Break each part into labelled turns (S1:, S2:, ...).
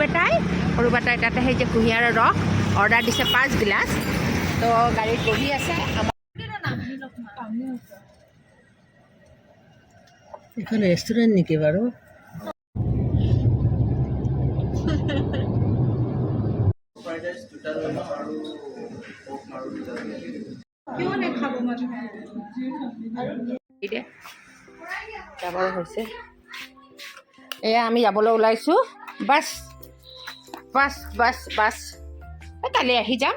S1: বেটাই তাতে সেই যে কুঁহিয়াৰৰ ৰস অৰ্ডাৰ দিছে 5 গিলাচ। তো গাড়ীত বহি আছে।
S2: এখন ৰেষ্টুৰেণ্ট নেকি বাৰু?
S1: যাবৰ হৈছে। এয়া আমি যাবলৈ ওলাইছোঁ। বাছ বাছ বাছ বাছ কালি আহি যাম।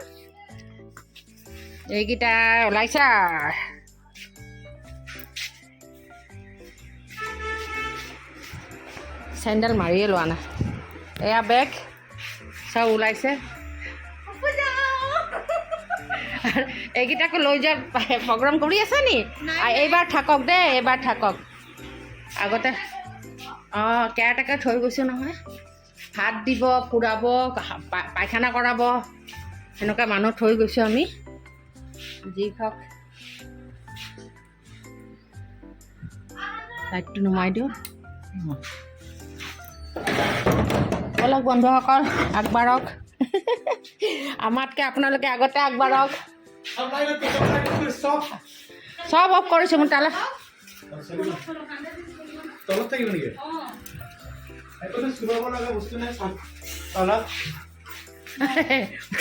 S1: এইকেইটা ওলাইছা। চেণ্ডেল মাৰিয়ে লোৱা নাই। এয়া বেগ চব ওলাইছে। এইকেইটাকো লৈ যোৱাৰ প্ৰগ্ৰাম কৰি আছে নি? এইবাৰ থাকক দেই, এইবাৰ থাকক। আগতে কেয়াৰটেকাৰ থৈ গৈছোঁ নহয়। ভাত দিব, ফুৰাব, পায়খানা কৰাব, সেনেকুৱা মানুহ থৈ গৈছোঁ আমি। যি খাওক। লাইটটো নুমাই দিওঁ। বলক বন্ধুসকল, আগবাঢ়ক। আমাতকৈ আপোনালোকে আগতে আগবাঢ়ক। চব অফ কৰিছোঁ মোৰ তালৈ।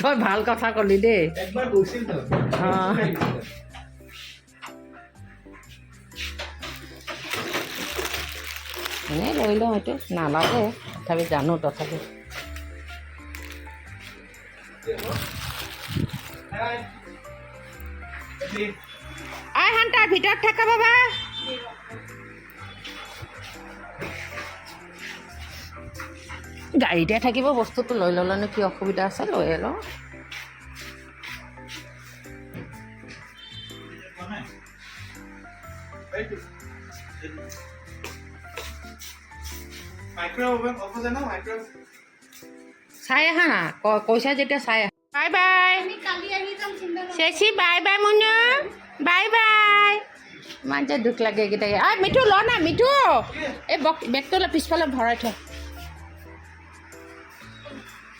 S1: তই ভাল কথা ক'লি দেই। এনেই লৈ লওঁ, এইটো নালাগে তথাপি জানো। তথাপি তাৰ ভিতৰত থাকা বাবা। গাড়ীতে থাকিব বস্তুটো লৈ ল'লেনো কি অসুবিধা আছে? লৈয়ে লওঁ। চাই আহা না, কৈছা যেতিয়া চাই আহা। Bye bye চেচি, bye bye Munu, bye bye. ইমান যে দুখ লাগে এইকেইটাই। মিঠু ল না, মিঠু এই বেগটো পিছফালে ভৰাই থ।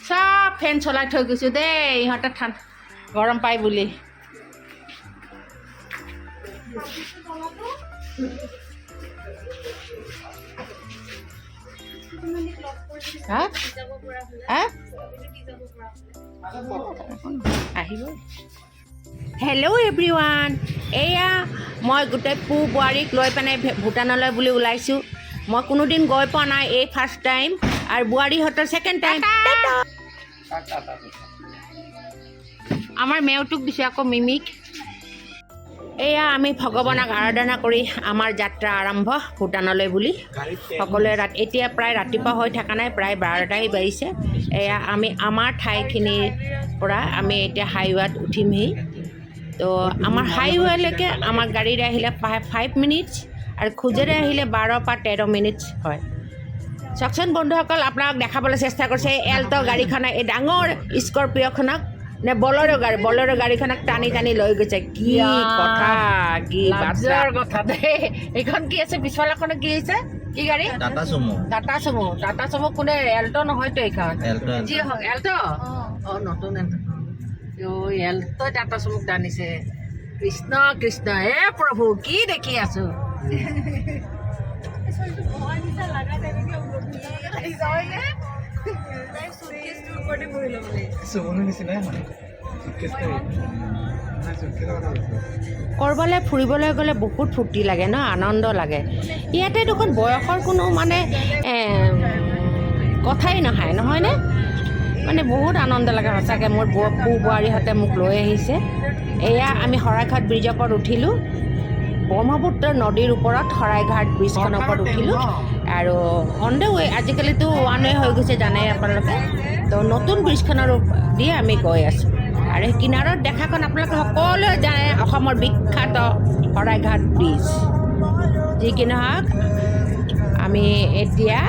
S1: চব ফেন চলাই থৈ গৈছোঁ দেই, ইহঁতে ঠাণ্ডা গৰম পায় বুলি। আহিব। হেল্ল' এভৰিৱান, এয়া মই গোটেই পু বোৱাৰীক লৈ পেলাই ভূটানলৈ বুলি ওলাইছোঁ। মই কোনোদিন গৈ পোৱা নাই, এই ফাৰ্ষ্ট টাইম। আৰু বোৱাৰীহঁতৰ ছেকেণ্ড টাইম। আমাৰ মেউটোক দিছে আকৌ মিমিক। এয়া আমি ভগৱানক আৰাধনা কৰি আমাৰ যাত্ৰা আৰম্ভ ভূটানলৈ বুলি। সকলোৱে এতিয়া প্ৰায় ৰাতিপুৱা হৈ থকা নাই, প্ৰায় 12টাই বাজিছে। এয়া আমি আমাৰ ঠাইখিনিৰ পৰা আমি এতিয়া হাইৱেত উঠিমহি। তো আমাৰ হাইৱেলৈকে আমাৰ গাড়ীৰে আহিলে 5 মিনিটছ আৰু খোজেৰে আহিলে 12 পৰা 13 মিনিটছ হয়। চাওকচোন বন্ধুসকল, আপোনাক দেখাবলৈ চেষ্টা কৰিছে এল্ট' গাড়ীখনে, এই ডাঙৰ স্কৰপিঅ'খনক নে বলেৰ' গাড়ীখনক টানি টানি লৈ গৈছে। কি কথা, কি বাজাৰ কথা দেই। এইখন কি আছে পিছফালেখনত? কি হৈছে? কি গাড়ী? টাটা চুমু। কোনে? এল্ট' নহয়তো এইখন। যি হওক এল্ট'। নতুন এল্ট' টাটা চুমুক টানিছে। কৃষ্ণ কৃষ্ণ, হে প্ৰভু, কি দেখি আছো। ক'ৰবালৈ ফুৰিবলৈ গ'লে বহুত ফূৰ্তি লাগে ন, আনন্দ লাগে। ইয়াতে দেখোন বয়সৰ কোনো মানে কথাই নহয়নে? মানে বহুত আনন্দ লাগে সঁচাকৈ। মোৰ পু বোৱাৰীহঁতে মোক লৈ আহিছে। এয়া আমি শৰাইঘাট ব্ৰিজৰ ওপৰত উঠিলোঁ। ব্ৰহ্মপুত্ৰ নদীৰ ওপৰত শৰাইঘাট ব্ৰিজখনৰ ওপৰত উঠিলোঁ। আৰু অন দ্য ৱে, আজিকালিতো ওৱান ৱে হৈ গৈছে জানে আপোনালোকে। তো নতুন ব্ৰিজখনৰ দিয়ে আমি গৈ আছোঁ। আৰু সেই কিনাৰত দেখাখন আপোনালোকে সকলোৱে জানে, অসমৰ বিখ্যাত শৰাইঘাট ব্ৰিজ। যি কি নহওক, আমি এতিয়া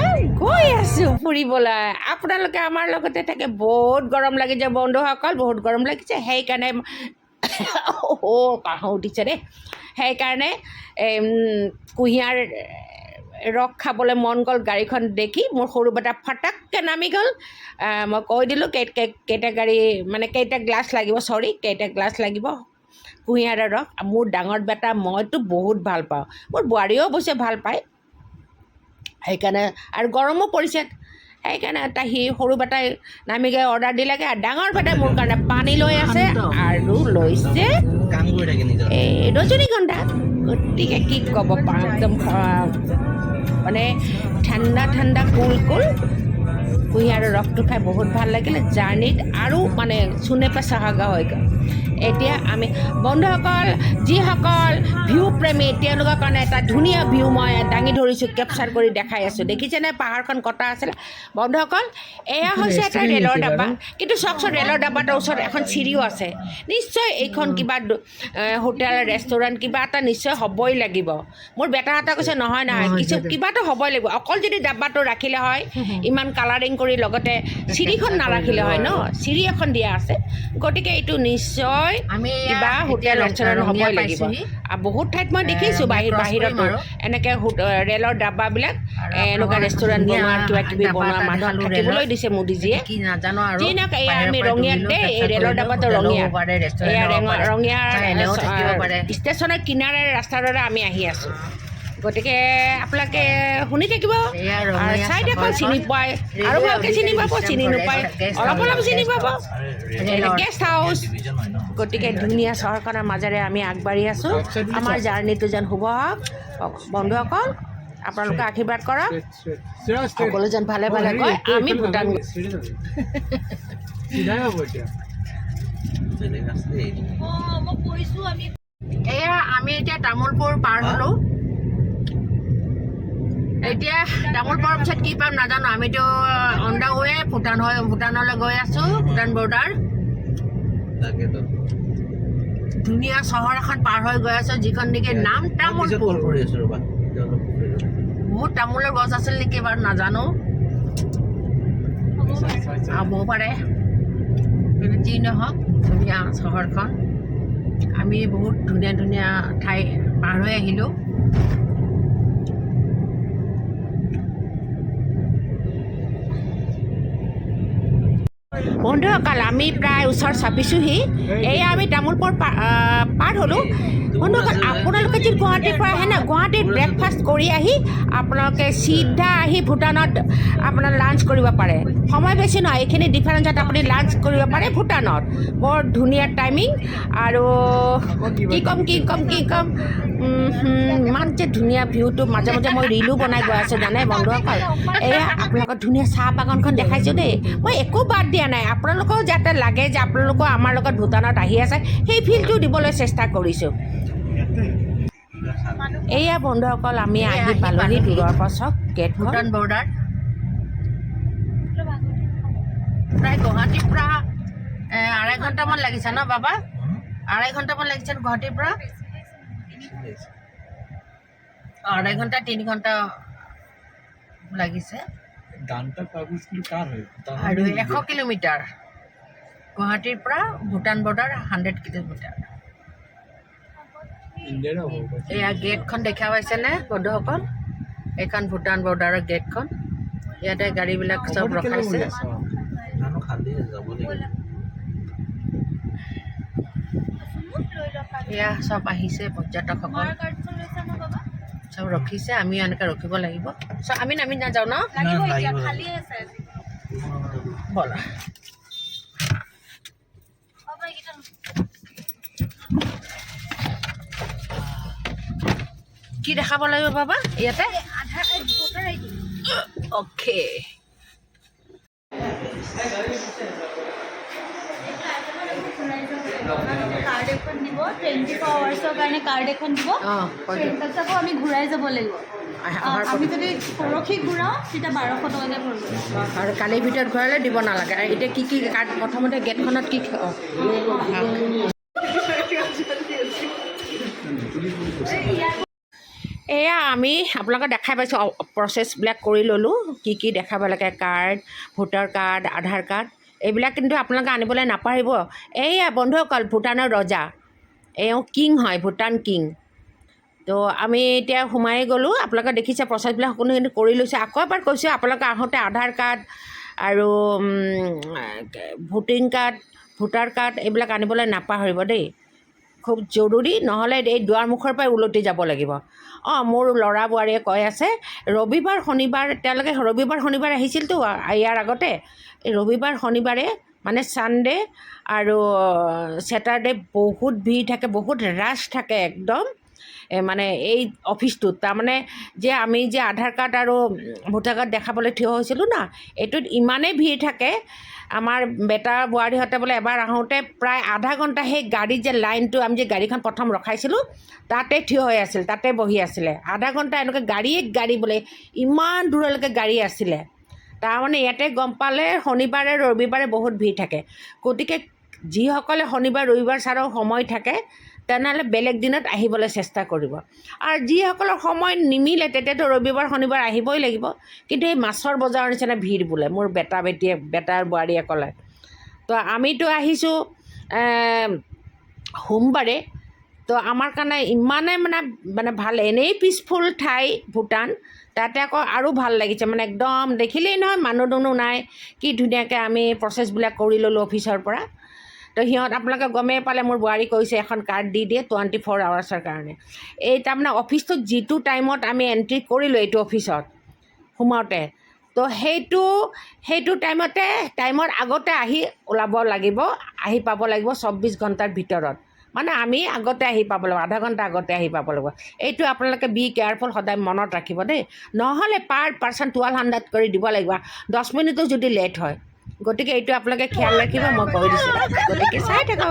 S1: গৈ আছোঁ ফুৰিবলৈ। আপোনালোকে আমাৰ লগতে থাকে। বহুত গৰম লাগিছে বন্ধুসকল, বহুত গৰম লাগিছে। সেইকাৰণে কাঁহ উঠিছে দেই। সেইকাৰণে কুঁহিয়াৰ ৰস খাবলৈ মন গ'ল গাড়ীখন দেখি মোৰ সৰু বেটা ফটাককৈ নামি গ'ল মই কৈ দিলোঁ কেইটা গাড়ী মানে কেইটা গ্লাছ লাগিব কেইটা গ্লাছ লাগিব কুঁহিয়াৰৰ ৰস মোৰ ডাঙৰ বেটা মইতো বহুত ভাল পাওঁ মোৰ বোৱাৰীয়েও অৱশ্যে ভাল পায় সেইকাৰণে আৰু গৰমো পৰিছে সেইকাৰণে সি সৰু বেটাই নামি গৈ অৰ্ডাৰ দিলেগৈ আৰু ডাঙৰ বেটাই মোৰ কাৰণে পানী লৈ আছে আৰু লৈছে এই ৰজনীগন্ধা গতিকে কি ক'ব একদম মানে ঠাণ্ডা কুল কুঁহিয়াৰৰ ৰসটো খাই বহুত ভাল লাগিলে জাৰ্ণিত আৰু মানে চুনে পে চহাগা হৈ গ'ল এতিয়া আমি বন্ধুসকল যিসকল ভিউ প্ৰেমী তেওঁলোকৰ কাৰণে এটা ধুনীয়া ভিউ মই দাঙি ধৰিছোঁ কেপচাৰ কৰি দেখাই আছোঁ দেখিছেনে পাহাৰখন কটা আছিলে বন্ধুসকল এয়া হৈছে এটা ৰেলৰ ডাব্বা কিন্তু চাওকচোন ৰেলৰ ডাব্বাটোৰ ওচৰত এখন চিৰিও আছে নিশ্চয় এইখন কিবা হোটেল ৰেষ্টুৰেণ্ট কিবা এটা নিশ্চয় হ'বই লাগিব মোৰ বেটাহঁতে কৈছে নহয় কিবাটো হ'বই লাগিব অকল যদি ডাব্বাটো ৰাখিলে হয় ইমান কালাৰিং কৰি লগতে চিৰিখন নাৰাখিলে হয় ন চিৰি এখন দিয়া আছে গতিকে এইটো নিশ্চয় কিবা হোটেল ৰেষ্টুৰেণ্ট হ'বই লাগিব আৰু বহুত ঠাইত মই দেখিছোঁ বাহিৰতো এনেকৈ ৰেলৰ ডাব্বাবিলাক এনেকুৱা ৰেষ্টুৰেণ্ট বনোৱা কিবা কিবি বনোৱা মানুহ থাকিবলৈ দিছে মোদীজীয়ে যি নহওক এয়া আমি ৰঙিয়াত দেই এই ৰেলৰ ডাব্বাটো ৰঙিয়াত এয়া ৰঙিয়া ষ্টেচনৰ কিনাৰে ৰাস্তাৰ দ্বাৰা আমি আহি আছোঁ গতিকে আপোনালোকে শুনি থাকিব আৰু চাই থাকক চিনি পায় আৰু ভালকৈ চিনি পাব চিনি নোপায় অলপ চিনি পাব গেষ্ট হাউচ গতিকে ধুনীয়া চহৰখনৰ মাজেৰে আমি আগবাঢ়ি আছোঁ আমাৰ জাৰ্ণিটো যেন শুভ হওক বন্ধুসকল আপোনালোকে আশীৰ্বাদ কৰক সকলো যেন ভালে গৈ আমি ভূটান এয়া আমি এতিয়া তামোলপুৰ পাৰ হ'লোঁ এতিয়া তামোলপুৰৰ পিছত কি পাম নাজানো আমিতো অন দ্য ৱে ভূটানলৈ গৈ আছোঁ ভূটান বৰ্ডাৰ ধুনীয়া চহৰ এখন পাৰ হৈ গৈ আছোঁ যিখন নেকি নাম তামোলপুৰ বহুত তামোলৰ গছ আছিল নেকি বাৰু নাজানো হ'বও পাৰে কিন্তু যি নহওক ধুনীয়া চহৰখন আমি বহুত ধুনীয়া ঠাই পাৰ হৈ আহিলোঁ বন্ধুসকল আমি প্ৰায় ওচৰ চাপিছোঁহি এয়া আমি তামোলপুৰ পাৰ হ'লোঁ বন্ধুসকল আপোনালোকে যদি গুৱাহাটীৰ পৰা আহে ন গুৱাহাটীত ব্ৰেকফাষ্ট কৰি আহি আপোনালোকে চিধা আহি ভূটানত আপোনাৰ লাঞ্চ কৰিব পাৰে সময় বেছি নহয় এইখিনি ডিফাৰেঞ্চত আপুনি লাঞ্চ কৰিব পাৰে ভূটানত বৰ ধুনীয়া টাইমিং আৰু কি ক'ম ইমান যে ধুনীয়া ভিউটো মাজে মই ৰিলো বনাই গৈ আছোঁ জানে বন্ধুসকল এয়া আপোনালোকৰ ধুনীয়া চাহ বাগানখন দেখাইছোঁ দেই মই একো বাদ দিয়া নাই আপোনালোকেও যাতে লাগে যে আপোনালোকেও আমাৰ লগত ভূটানত আহি আছে সেই ফিলটো দিবলৈ চেষ্টা কৰিছোঁ এয়া বন্ধুসকল আমি আহি পালোহি দূৰৰ পাছত গেট ভূটান বৰ্ডাৰ প্ৰায় গুৱাহাটীৰ পৰা 2.5 ঘণ্টামান লাগিছে ন বাবা 2.5 ঘণ্টামান লাগিছে গুৱাহাটীৰ পৰা 2.5 ঘণ্টা 3 ঘণ্টা লাগিছে আৰু 100 কিলোমিটাৰ গুৱাহাটীৰ পৰা ভূটান বৰ্ডাৰ 100 কিলোমিটাৰ এয়া গেটখন দেখা পাইছেনে বন্ধুসকল এইখন ভূটান বৰ্ডাৰৰ গেটখন ইয়াতে গাড়ীবিলাক চব ৰখাইছে এয়া চব আহিছে পৰ্যটকসকল চব ৰখিছে আমি এনেকৈ ৰখিব লাগিব আমি নামি নাযাওঁ ন ব'লা কি দেখাব লাগিব বাবা ইয়াতে অ'কে
S3: কাৰ্ড এখন দিব 24 আৱাৰ্ছৰ কাৰণে কাৰ্ড এখন দিব তাৰপিছত আকৌ আমি ঘূৰাই যাব লাগিব আমি যদি পৰহি ঘূৰাওঁ তেতিয়া 1200 টকাকৈ পৰিব
S1: আৰু কালিৰ ভিতৰত ঘূৰালে দিব নালাগে আৰু এতিয়া কি কাৰ্ড প্ৰথমতে গেটখনত কি এয়া আমি আপোনালোকক দেখাই পাইছোঁ প্ৰচেছবিলাক কৰি ল'লোঁ কি দেখাব লাগে কাৰ্ড ভোটাৰ কাৰ্ড আধাৰ কাৰ্ড এইবিলাক কিন্তু আপোনালোকে আনিবলৈ নাপাহৰিব এয়া বন্ধুসকল ভূটানৰ ৰজা এওঁ কিং হয় ভূটান কিং তো আমি এতিয়া সোমাই গ'লোঁ। আপোনালোকে দেখিছে প্ৰচেছবিলাক সকলোখিনি কৰি লৈছে। আকৌ এবাৰ কৈছোঁ, আপোনালোকে আহোঁতে আধাৰ কাৰ্ড আৰু ভোটাৰ কাৰ্ড এইবিলাক আনিবলৈ নাপাহৰিব দেই, খুব জৰুৰী, নহ'লে এই দুৱাৰমুখৰ পৰাই উলটি যাব লাগিব। মোৰ ল'ৰা বোৱাৰীয়ে কৈ আছে ৰবিবাৰ শনিবাৰ, তেওঁলোকে ৰবিবাৰ শনিবাৰ আহিছিলতো ইয়াৰ আগতে, এই ৰবিবাৰ শনিবাৰে মানে ছানডে আৰু ছেটাৰডে বহুত ভিৰ থাকে, বহুত ৰাছ থাকে একদম মানে এই অফিচটোত। তাৰমানে যে আমি যে আধাৰ কাৰ্ড আৰু ভোটাৰ কাৰ্ড দেখাবলৈ থিয় হৈছিলোঁ না, এইটোত ইমানেই ভিৰ থাকে। আমাৰ বেটা বোৱাৰীহঁতে বোলে এবাৰ আহোঁতে প্ৰায় আধা ঘণ্টা সেই গাড়ীত যে লাইনটো আমি যে গাড়ীখন প্ৰথম ৰখাইছিলোঁ তাতে থিয় হৈ আছিল, তাতে বহি আছিলে আধা ঘণ্টা। এনেকৈ গাড়ী বোলে ইমান দূৰলৈকে গাড়ী আছিলে। তাৰমানে ইয়াতে গম পালে শনিবাৰে ৰবিবাৰে বহুত ভিৰ থাকে। গতিকে যিসকলে শনিবাৰ ৰবিবাৰ চাৰৰ সময় থাকে তেনেহ'লে বেলেগ দিনত আহিবলৈ চেষ্টা কৰিব, আৰু যিসকলৰ সময় নিমিলে তেতিয়াতো ৰবিবাৰ শনিবাৰ আহিবই লাগিব। কিন্তু এই মাছৰ বজাৰৰ নিচিনা ভিৰ বোলে মোৰ বেটাৰ বোৱাৰীয়ে ক'লে। তো আমিতো আহিছোঁ সোমবাৰে, তো আমাৰ কাৰণে ইমানে মানে ভাল, এনেই পিচফুল ঠাই ভূটান, তাতে আকৌ আৰু ভাল লাগিছে। মানে একদম দেখিলেই নহয় মানুহ দুনুহ নাই, কি ধুনীয়াকৈ আমি প্ৰচেছবিলাক কৰি ল'লোঁ অফিচৰ পৰা। তো আপোনালোকে গমেই পালে, মোৰ বোৱাৰী কৈছে এখন কাৰ্ড দি দিয়ে 24 আৱাৰ্ছৰ কাৰণে। এই তাৰমানে অফিচটোত যিটো টাইমত আমি এণ্ট্ৰি কৰিলোঁ এইটো অফিচত সোমাওঁতে, তো সেইটো টাইমৰ আগতে আহি ওলাব লাগিব, আহি পাব লাগিব 24 ঘণ্টাৰ ভিতৰত। মানে আমি আগতে আহি পাব লাগিব, আধা ঘণ্টা আগতে আহি পাব লাগিব। এইটো আপোনালোকে বি কেয়াৰফুল, সদায় মনত ৰাখিব দেই। নহ'লে পাৰ পাৰ্চন 1200 কৰি দিব লাগিব 10 মিনিটো যদি লেট হয়। গতিকে এইটো আপোনালোকে খেয়াল ৰাখিব, মই কৈ দিছোঁ। গতিকে চাই থাকক।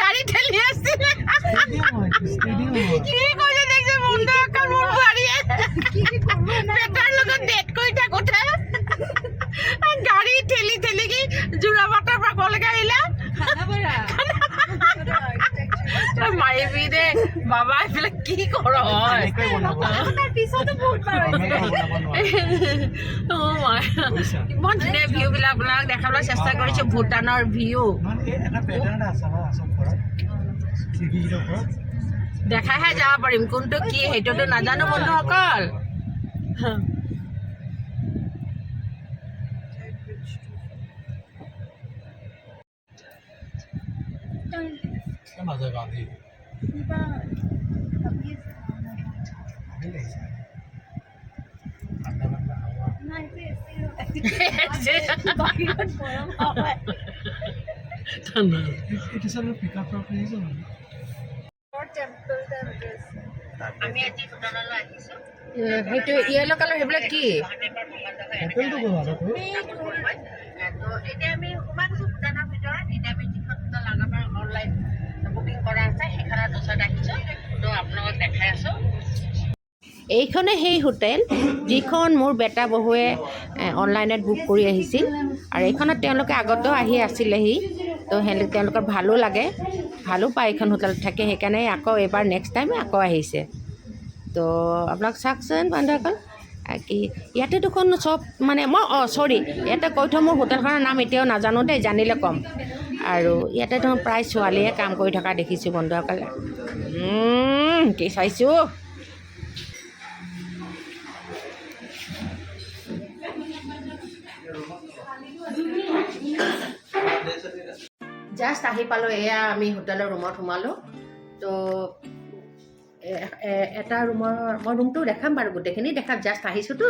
S1: গাড়ী ঠেলি আছিলে গাড়ী ঠেলি ঠেলি কি যোৰাবাটৰ পৰা কলৈকে আহিলা মাৰিবি দে বাবা, এইবিলাক কি কৰ হয়। ইমান ধুনীয়া ভিউবিলাক আপোনালোক দেখাবলৈ চেষ্টা কৰিছোঁ, ভূটানৰ ভিউ দেখাইহে যাব পাৰিম, কোনটো কি সেইটোতো নাজানো বন্ধুসকল। সেইটো ইয়েলো কালাৰ, সেইবিলাক কি? এতিয়া আমি সোমাই গৈছোঁ ভূটানৰ ভিতৰত। এতিয়া আমি যিখন হোটেল আগৰবাৰ অনলাইন বুকিং কৰা আছে সেইখনৰ ওচৰত আহিছোঁ, তো আপোনালোকক দেখাই আছোঁ। এইখনে সেই হোটেল যিখন মোৰ বেটা বহুৱে অনলাইনত বুক কৰি আহিছিল, আৰু এইখনত তেওঁলোকে আগতেও আহি আছিলেহি। তো তেওঁলোকৰ ভালো লাগে, ভালো পায় এইখন হোটেলত থাকে, সেইকাৰণে আকৌ এবাৰ নেক্সট টাইম আকৌ আহিছে। তো আপোনালোক চাওকচোন বন্ধুসকল, কি ইয়াতে দেখোন চব মানে চৰি, ইয়াতে কৈ থওঁ মোৰ হোটেলখনৰ নাম এতিয়াও নাজানো দেই, জানিলে ক'ম। আৰু ইয়াতে দেখোন প্ৰায় ছোৱালীয়ে কাম কৰি থকা দেখিছোঁ বন্ধুসকল। কি চাইছোঁ জাষ্ট আহি পালোঁ। এয়া আমি হোটেলৰ ৰুমত সোমালোঁ। তো এটা ৰুমৰ, মই ৰুমটো দেখাম বাৰু, গোটেইখিনি দেখাম, জাষ্ট আহিছোঁতো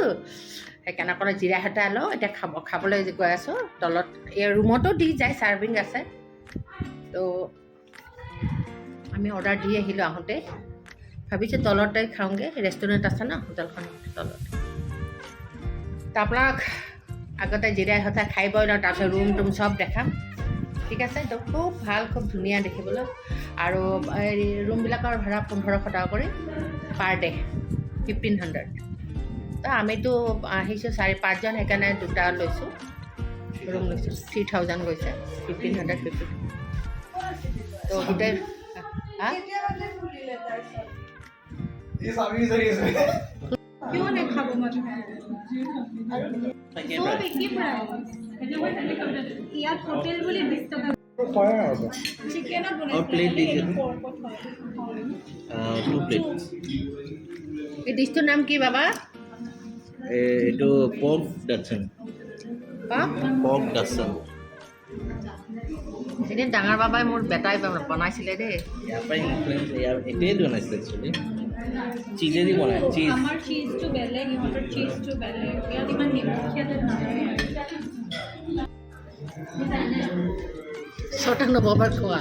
S1: সেইকাৰণে অকণমান জিৰাই সতাই লওঁ। এতিয়া খাবলৈ গৈ আছোঁ তলত। এই ৰুমতো দি যায়, চাৰ্ভিং আছে। তো আমি অৰ্ডাৰ দি আহিলোঁ আহোঁতে, ভাবিছোঁ তলতে খাওঁগৈ, ৰেষ্টুৰেণ্ট আছে ন হোটেলখনৰ তলত। তো আপোনাক আগতে জিৰাই সতাই খাই বৈ লওঁ, তাৰপিছত ৰুম টুম চব দেখাম, ঠিক আছে। তো খুব ভাল, খুব ধুনীয়া দেখিবলৈ। আৰু এই ৰুমবিলাকৰ ভাড়া 1500 টকা কৰি পাৰ ডে, 1500। তো আমিতো আহিছোঁ 4-5জন, সেইকাৰণে দুটা লৈছোঁ, ৰুম লৈছোঁ। 3000 গৈছে, 1550। তো গোটেই
S3: ইয়াত হোটেল বুলি 20 টকা
S4: और प्लेट दीजिए 2 प्लेट
S1: এই ডিছটোৰ নাম কি বাবা?
S4: এইটো পৰ্ক ডাটছন
S1: এদিন ডাঙৰ বাবাই মোৰ বেটাই বনাইছিলে দেই।
S4: ইয়াৰ পৰা ইনফ্লুৱেঞ্চ এতিয়াই বনাইছিলে একচুৱেলি চিজেদি বনায় চিজ
S3: আমাৰ চিজটো বেলেগ ইহঁতৰ চিজটো বেলেগ ইয়াত ইমান নিমখীয়া টাইপ নালাগে
S1: ছটাক নববাৰ খোৱা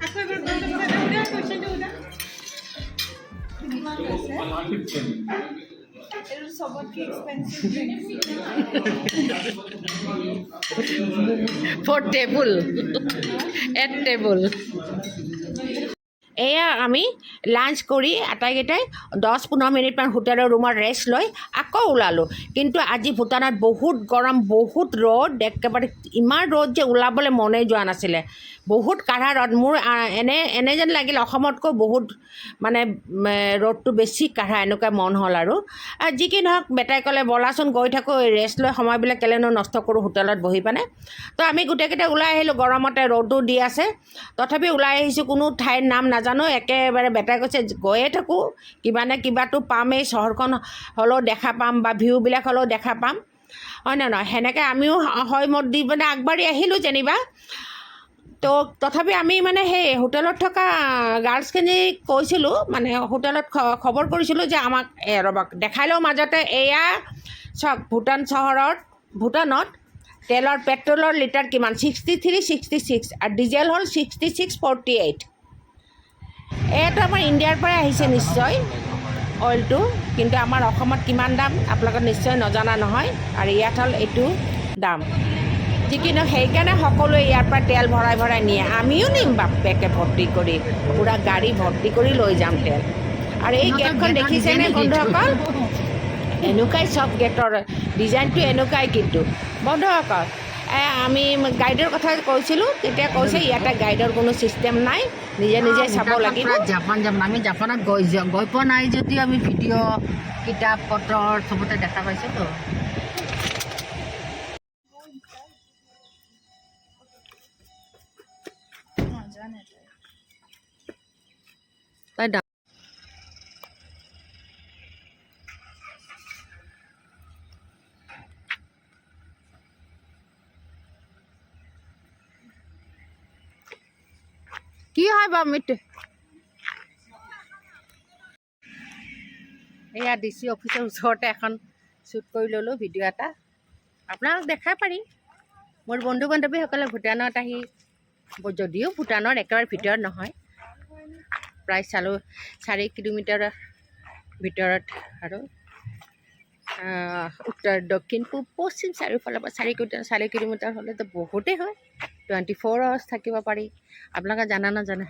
S3: আকৌ এবাৰ কোৱেশ্চনটো সোধা কিমান আছে এইটো চবতকৈ expensive
S1: for table at table. এয়া আমি লাঞ্চ কৰি আটাইকেইটাই 10-15 মিনিটমান হোটেলৰ ৰুমত ৰেষ্ট লৈ আকৌ ওলালোঁ। কিন্তু আজি ভূটানত বহুত গৰম, বহুত ৰ'দ, একেবাৰে ইমান ৰ'দ যে ওলাবলৈ মনেই যোৱা নাছিলে। বহুত কাঢ়া ৰ'দ। মোৰ এনে যেন লাগিল অসমতকৈ বহুত মানে ৰ'দটো বেছি কাঢ়া, এনেকুৱা মন হ'ল। আৰু যি কি নহওক বেটাই ক'লে বলাচোন গৈ থাকোঁ, ৰেষ্ট লৈ সময়বিলাক কেলেনো নষ্ট কৰোঁ হোটেলত বহি পানে। তো আমি গোটেইকেইটা ওলাই আহিলোঁ। গৰমতে ৰ'দো দি আছে, তথাপি ওলাই আহিছোঁ। কোনো ঠাইৰ নাম নাজানো, একেবাৰে বেটাই কৈছে গৈয়ে থাকোঁ, কিবা নে কিবাটো পামেই, চহৰখন হ'লেও দেখা পাম বা ভিউবিলাক হ'লেও দেখা পাম, হয় নে নহয়? সেনেকৈ আমিও হয় মত দি মানে আগবাঢ়ি আহিলোঁ যেনিবা। তো তথাপি আমি মানে সেই হোটেলত থকা গাৰ্লছখিনিক কৈছিলোঁ, মানে হোটেলত খবৰ কৰিছিলোঁ যে আমাক ৰ'বক দেখাই লওঁ মাজতে। এয়া চাওক ভূটানত তেলৰ পেট্ৰলৰ লিটাৰ কিমান 63-66 আৰু ডিজেল হ'ল 66-48। এইটো আমাৰ ইণ্ডিয়াৰ পৰাই আহিছে নিশ্চয় অইলটো, কিন্তু আমাৰ অসমত কিমান দাম আপোনালোকে নিশ্চয় নজনা নহয়। আৰু ইয়াত হ'ল এইটো দাম। যি কিন্তু সেইকাৰণে সকলোৱে ইয়াৰ পৰা তেল ভৰাই ভৰাই নিয়ে। আমিও নিম বাপেকে ভৰ্তি কৰি, পূৰা গাড়ী ভৰ্তি কৰি লৈ যাম তেল। আৰু এই গেটখন দেখিছেনে বন্ধুসকল? এনেকুৱাই চব গেটৰ ডিজাইনটো এনেকুৱাই। কিন্তু বন্ধুসকল আমি গাইডৰ কথা কৈছিলোঁ, তেতিয়া কৈছে ইয়াতে গাইডৰ কোনো ছিষ্টেম নাই, নিজে নিজে চাব লাগিব।
S2: জাপান যাম। আমি জাপানত গৈ পোৱা নাই যদিও আমি ভিডিঅ' কিতাপ পত্ৰ চবতে দেখা পাইছোঁ।
S1: তাই কি হয় বাৰু মিটে এয়া DC অফিচৰ ওচৰতে এখন শ্বুট কৰি ল'লোঁ ভিডিঅ' এটা, আপোনালোক দেখাই পাৰি। মোৰ বন্ধু বান্ধৱীসকলে ভূটানত আহি, যদিও ভূটানৰ একেবাৰে ভিতৰত নহয়, প্ৰায় চালোঁ 4 কিলোমিটাৰৰ ভিতৰত। আৰু উত্তৰ দক্ষিণ পূব পশ্চিম চাৰিওফালৰ পৰা 4 কিলোমিটাৰ হ'লেতো বহুতেই হয়। 24 আৱাৰ্ছ থাকিব পাৰি। আপোনালোকে জানা নাজানে?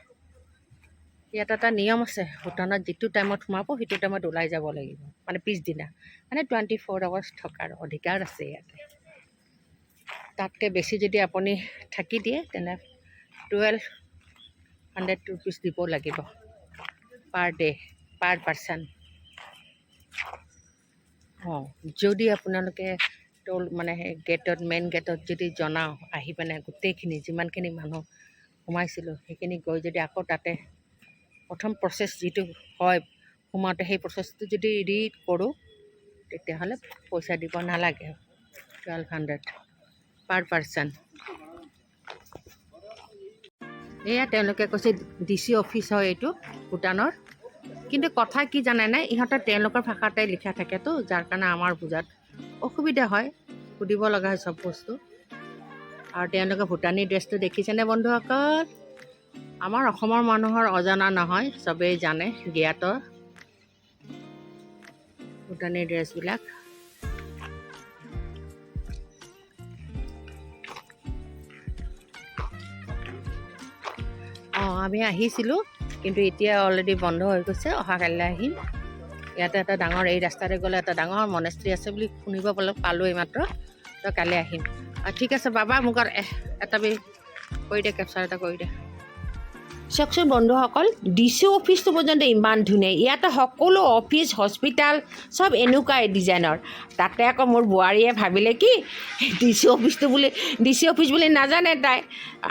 S1: ইয়াত এটা নিয়ম আছে, ভূটানত যিটো টাইমত সোমাব সেইটো টাইমত ওলাই যাব লাগিব, মানে পিছদিনা। মানে 24 আৱাৰ্ছ থকাৰ অধিকাৰ আছে ইয়াতে। তাতকৈ বেছি যদি আপুনি থাকি দিয়ে তেনে 1200 ৰুপিজ দিব লাগিব পাৰ ডে' পাৰ পাৰ্চন। যদি আপোনালোকে মানে গেটত মেইন গেটত যদি জনাওঁ আহি পিনে গোটেইখিনি যিমানখিনি মানুহ সোমাইছিলোঁ সেইখিনি গৈ যদি আকৌ তাতে প্ৰথম প্ৰচেছ যিটো হয় সোমাওঁতে সেই প্ৰচেছটো যদি ৰিড কৰোঁ তেতিয়াহ'লে পইচা দিব নালাগে, 1200 পাৰ পাৰ্চন। এয়া তেওঁলোকে কৈছে DC অফিচ হয় এইটো ভূটানৰ। কিন্তু কথা কি জানেনে, ইহঁতৰ তেওঁলোকৰ ভাষাতে লিখা থাকেতো, যাৰ কাৰণে আমাৰ বুজাত অসুবিধা হয়, সুধিব লগা হয় চব বস্তু। আৰু তেওঁলোকে ভূটানী ড্ৰেছটো দেখিছেনে বন্ধুসকল? আমাৰ অসমৰ মানুহৰ অজনা নহয়, চবেই জানে, জ্ঞাত ভূটানী ড্ৰেছবিলাক। আমি আহিছিলোঁ, কিন্তু এতিয়া অলৰেডি বন্ধ হৈ গৈছে। অহাকাইলৈ আহিম। ইয়াতে এটা ডাঙৰ, এই ৰাস্তাৰে গ'লে এটা ডাঙৰ মনেষ্ট্ৰী আছে বুলি শুনিব পালোঁ এইমাত্ৰ। তো কালি আহিম। ঠিক আছে বাবা, মোক এটা কৰি দে, কেপচাৰ এটা কৰি দে। চাওকচোন বন্ধুসকল, DC অফিচটো পৰ্যন্ত ইমান ধুনীয়া। ইয়াতে সকলো অফিচ হস্পিটেল চব এনেকুৱাই ডিজাইনৰ। তাতে আকৌ মোৰ বোৱাৰীয়ে ভাবিলে কি DC অফিচ বুলি নাজানে তাই।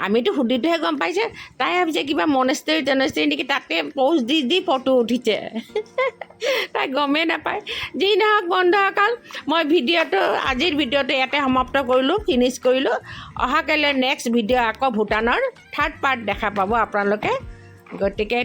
S1: আমিতো সুধিটোহে গম পাইছে। তাই ভাবিছে কিবা মনেষ্ট্ৰী নেকি, তাতে প'ষ্ট দি ফটো উঠিছে। তাই গমেই নাপায়। যি নহওক বন্ধুসকল, মই আজিৰ ভিডিঅ'টো ইয়াতে সমাপ্ত কৰিলোঁ, ফিনিছ কৰিলোঁ। অহাকাইলৈ নেক্সট ভিডিঅ' আকৌ ভূটানৰ 3rd পাৰ্ট দেখা পাব আপোনালোকে। গতিকে